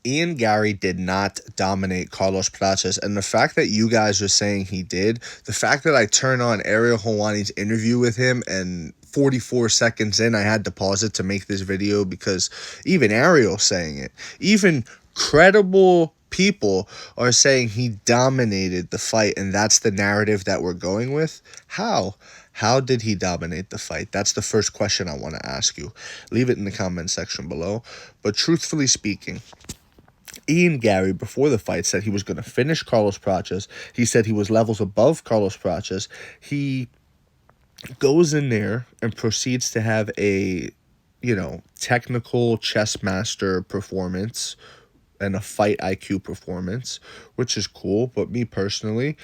Ian Garry did not dominate Carlos Prates, and the fact that you guys are saying he did, the fact that I turn on Ariel Helwani's interview with him and 44 seconds in I had to pause it to make this video because even Ariel's saying it. Even credible people are saying he dominated the fight, and that's the narrative that we're going with. How? How did he dominate the fight? That's the first question I want to ask you. Leave it in the comment section below. But truthfully speaking, Ian Garry, before the fight, said he was going to finish Carlos Prates. He said he was levels above Carlos Prates. He goes in there and proceeds to have a, technical chess master performance and a fight IQ performance, which is cool. But me personally,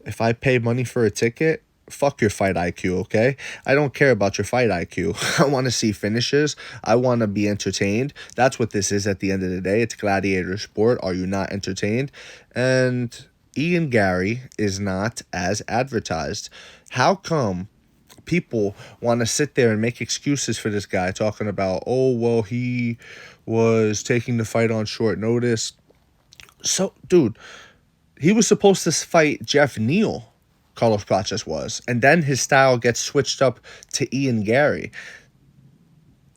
if I pay money for a ticket, fuck your fight IQ, okay? I don't care about your fight IQ. I want to see finishes. I want to be entertained. That's what this is at the end of the day. It's gladiator sport. Are you not entertained? And Ian Garry is not as advertised. How come people want to sit there and make excuses for this guy, talking about, oh, well, he was taking the fight on short notice? So, dude, he was supposed to fight Jeff Neal, Carlos Prates was, and then his style gets switched up to Ian Garry.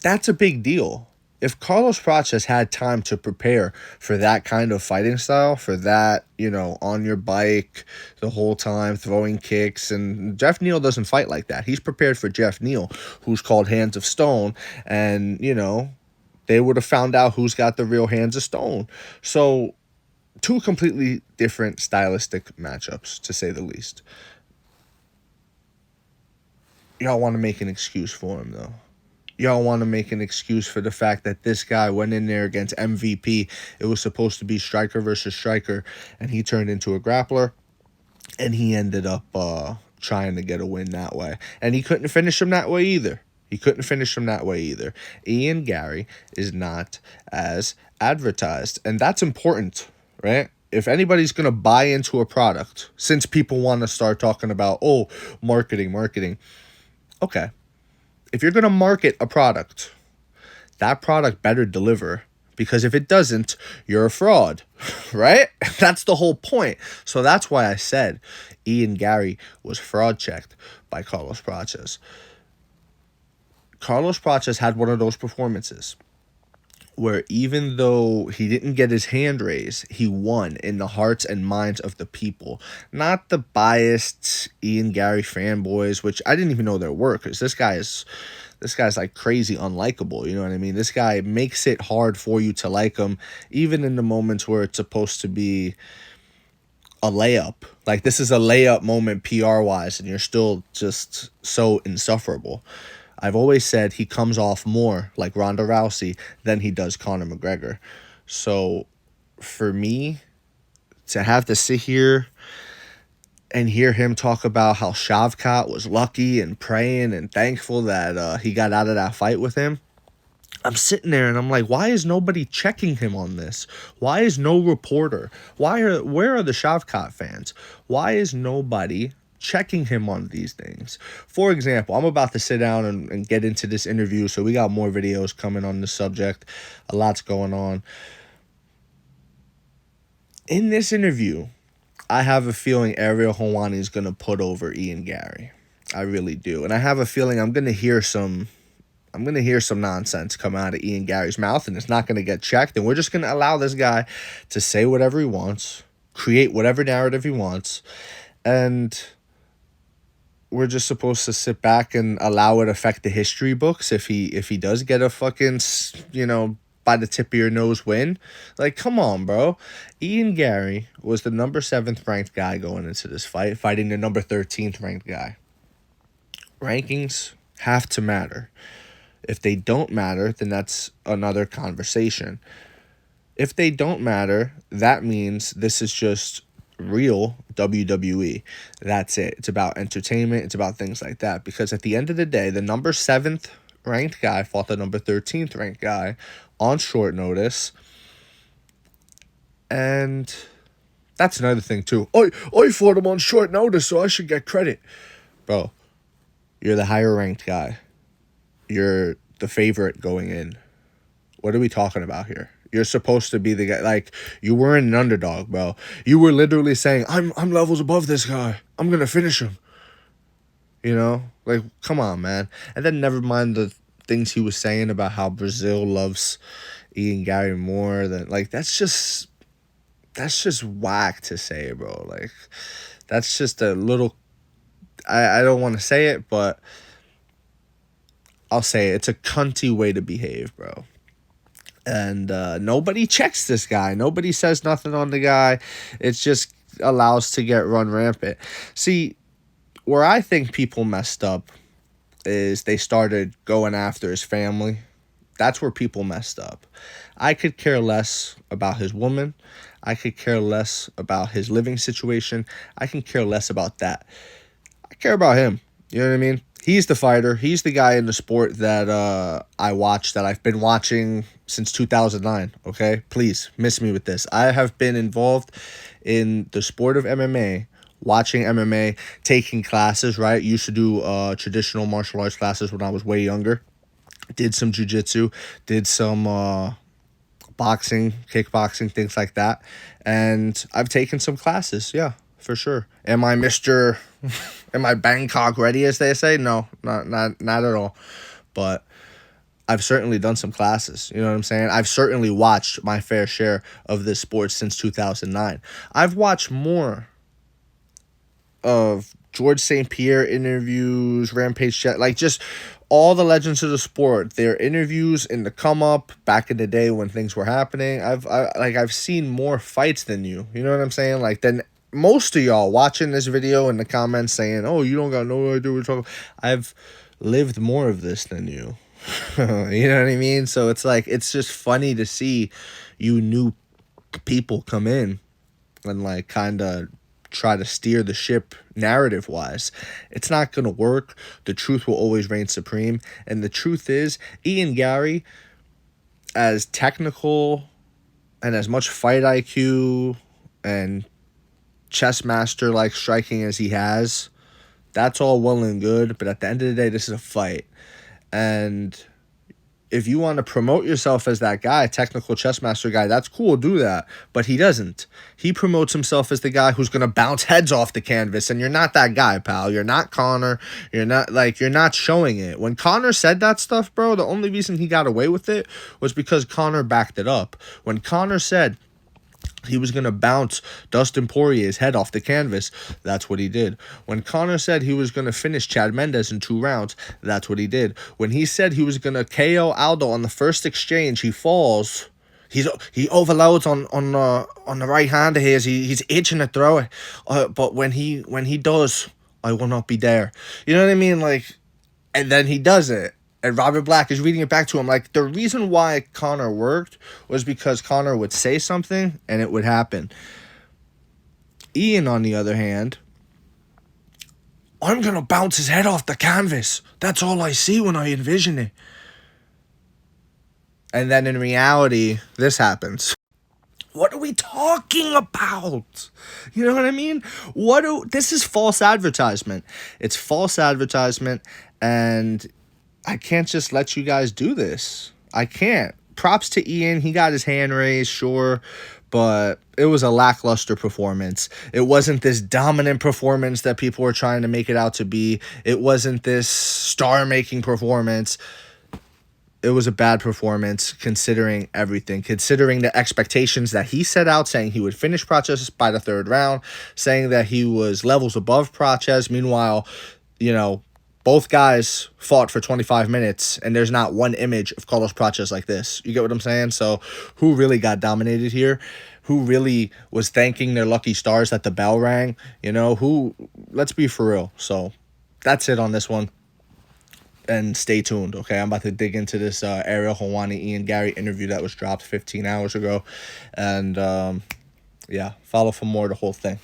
That's a big deal. If Carlos Prates had time to prepare for that kind of fighting style, for that, on your bike the whole time, throwing kicks, and Jeff Neal doesn't fight like that. He's prepared for Jeff Neal, who's called Hands of Stone, and, they would have found out who's got the real Hands of Stone. So, two completely different stylistic matchups, to say the least. Y'all want to make an excuse for him, though. Y'all want to make an excuse for the fact that this guy went in there against MVP. It was supposed to be striker versus striker, and he turned into a grappler, and he ended up trying to get a win that way. And he couldn't finish him that way either. Ian Garry is not as advertised, and that's important, right? If anybody's going to buy into a product, since people want to start talking about, oh, marketing. Okay. If you're going to market a product, that product better deliver, because if it doesn't, you're a fraud, right? That's the whole point. So that's why I said Ian Garry was fraud checked by Carlos Prates. Carlos Prates had one of those performances where even though he didn't get his hand raised, he won in the hearts and minds of the people. Not the biased Ian Garry fanboys, which I didn't even know there were, because this guy's like crazy unlikable, you know what I mean? This guy makes it hard for you to like him, even in the moments where it's supposed to be a layup. Like, this is a layup moment PR-wise, and you're still just so insufferable. I've always said he comes off more like Ronda Rousey than he does Conor McGregor. So for me to have to sit here and hear him talk about how Shavkat was lucky and praying and thankful that he got out of that fight with him, I'm sitting there and I'm like, why is nobody checking him on this? Why is no reporter? Where are the Shavkat fans? Why is nobody checking him on these things? For example, I'm about to sit down and get into this interview, so we got more videos coming on this subject. A lot's going on. In this interview, I have a feeling Ariel Helwani is going to put over Ian Garry. I really do. And I have a feeling I'm going to hear some nonsense come out of Ian Garry's mouth, and it's not going to get checked, and we're just going to allow this guy to say whatever he wants, create whatever narrative he wants, and we're just supposed to sit back and allow it affect the history books if he does get a fucking, by the tip of your nose win. Like, come on, bro. Ian Garry was the number 7th ranked guy going into this fight, fighting the number 13th ranked guy. Rankings have to matter. If they don't matter, then that's another conversation. If they don't matter, that means this is just real WWE. That's it. It's about entertainment. It's about things like that. Because at the end of the day, the number 7th ranked guy fought the number 13th ranked guy on short notice. And that's another thing too. I fought him on short notice, so I should get credit. Bro, you're the higher ranked guy. You're the favorite going in. What are we talking about here? You're supposed to be the guy. Like, you weren't an underdog, bro. You were literally saying, I'm levels above this guy. I'm gonna finish him. You know? Like, come on, man. And then never mind the things he was saying about how Brazil loves Ian Garry more than, like, that's just whack to say, bro. Like, that's just a little, I don't want to say it, but I'll say it. It's a cunty way to behave, bro. And nobody checks this guy. Nobody says nothing on the guy. It's just allows to get run rampant. See, where I think people messed up is they started going after his family. That's where people messed up. I could care less about his woman. I could care less about his living situation. I can care less about that. I care about him. You know what I mean? He's the fighter. He's the guy in the sport that I watch, that I've been watching since 2009, okay? Please, miss me with this. I have been involved in the sport of MMA, watching MMA, taking classes, right? Used to do traditional martial arts classes when I was way younger. Did some jiu-jitsu, did some boxing, kickboxing, things like that. And I've taken some classes, yeah, for sure. Am I Mr. Am I Bangkok ready, as they say? No, not at all. But I've certainly done some classes. You know what I'm saying? I've certainly watched my fair share of this sport since 2009. I've watched more of George St. Pierre interviews, Rampage Chat, like just all the legends of the sport, their interviews in the come up back in the day when things were happening. I've seen more fights than you. You know what I'm saying? Like, then most of y'all watching this video in the comments saying, "Oh, you don't got no idea what you're talking." I've lived more of this than you. You know what I mean? So it's like, it's just funny to see you new people come in and like kind of try to steer the ship narrative wise. It's not going to work. The truth will always reign supreme. And the truth is, Ian Garry, as technical and as much fight IQ and chess master like striking as he has, that's all well and good. But at the end of the day, this is a fight. And if you want to promote yourself as that guy, technical chess master guy, that's cool, do that. But he doesn't. He promotes himself as the guy who's going to bounce heads off the canvas, and you're not that guy, pal. You're not Conor. You're not showing it. When Conor said that stuff, bro, the only reason he got away with it was because Conor backed it up. When Conor said he was going to bounce Dustin Poirier's head off the canvas, that's what he did. When Conor said he was going to finish Chad Mendes in 2 rounds, that's what he did. When he said he was going to KO Aldo on the first exchange, he falls. He overloads on the right hand of his. He's itching to throw it. But when he does, I will not be there. You know what I mean? Like, and then he does it. And Robert Black is reading it back to him. Like, the reason why Conor worked was because Conor would say something and it would happen. Ian, on the other hand, I'm going to bounce his head off the canvas. That's all I see when I envision it. And then in reality, this happens. What are we talking about? You know what I mean? This is false advertisement. It's false advertisement, and I can't just let you guys do this. I can't. Props to Ian. He got his hand raised, sure, but it was a lackluster performance. It wasn't this dominant performance that people were trying to make it out to be. It wasn't this star-making performance. It was a bad performance considering everything, considering the expectations that he set out, saying he would finish Prates by the 3rd round, saying that he was levels above Prates. Meanwhile, you know, both guys fought for 25 minutes, and there's not one image of Carlos Prates like this. You get what I'm saying? So who really got dominated here? Who really was thanking their lucky stars that the bell rang? You know, let's be for real. So that's it on this one. And stay tuned, okay? I'm about to dig into this Ariel Helwani, Ian Garry interview that was dropped 15 hours ago. And, yeah, follow for more of the whole thing.